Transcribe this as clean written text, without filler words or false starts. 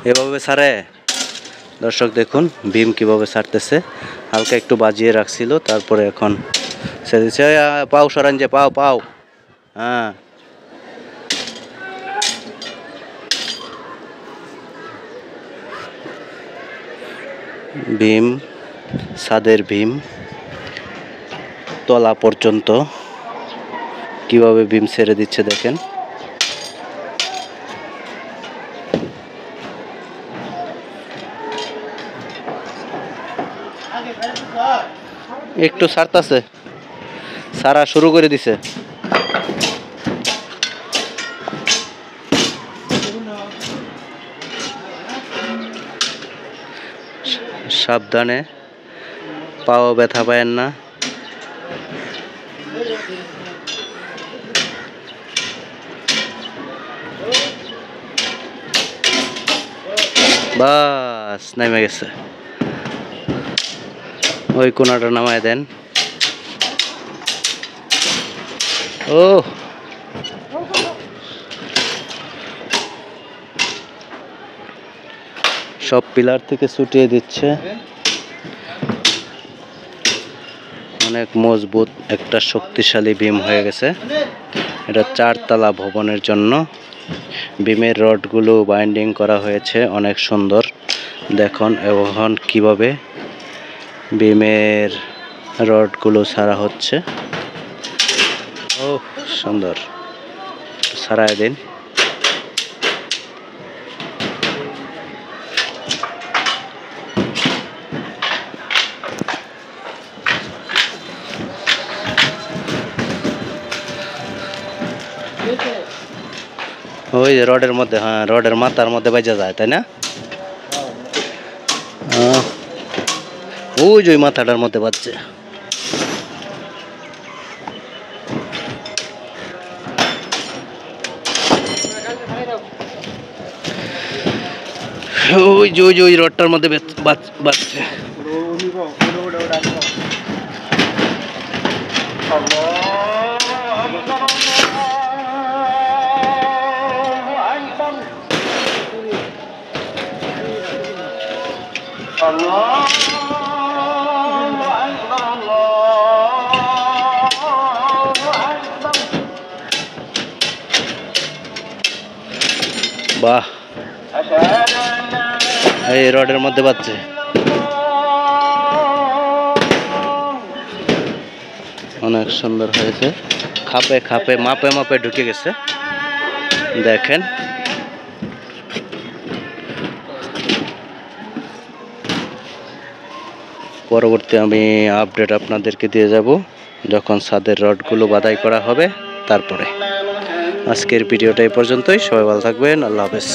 এভাবে ছাড়ে। দর্শক দেখুন ভীম কিভাবে ছাড়তেছে, হালকা একটু বাজিয়ে রাখছিল, তারপরে এখন ছেড়ে দিচ্ছে। পাও সরান যে, পাও পাও। হ্যাঁ, ভীম, ছাদের ভীম তলা পর্যন্ত কিভাবে ভীম ছেড়ে দিচ্ছে দেখেন। একটু ছাড়তাছে, ছাড়া শুরু করে দিছে। সাবধানে, পাও ব্যথা পায়েন না। বাস নেমে গেছে, ওই কোনাটা নামায় দেন। ও সব পিলার থেকে ছুটিয়ে দিচ্ছে। অনেক মজবুত একটা শক্তিশালী বিম হয়ে গেছে। এটা 4 তলা ভবনের জন্য বিমের রডগুলো বাইন্ডিং করা হয়েছে অনেক সুন্দর। দেখুন এখন কিভাবে বিমের রডগুলো ছাড়া হচ্ছে। ও সুন্দর, ছাড়াই দিন। ওই যে রডের মধ্যে, হ্যাঁ রডের মাথার মধ্যে বাজা যায়, তাই না? ওই যে ওই মাথাটার মধ্যে বাজছে। ওই যে ওই রডটার মধ্যে বাজছে। বাহ, এই রডের মধ্যে বাজছে। অনেক সুন্দর হয়েছে, খাপে খাপে মাপে মাপে ঢুকে গেছে দেখেন। পরবর্তী আমি আপডেট আপনাদেরকে দিয়ে যাব যখন ছাদের রডগুলো বাধাই করা হবে। তারপরে আজকের ভিডিওটা এই পর্যন্তই। সবাই ভালো থাকবেন, আল্লাহ হাফেজ।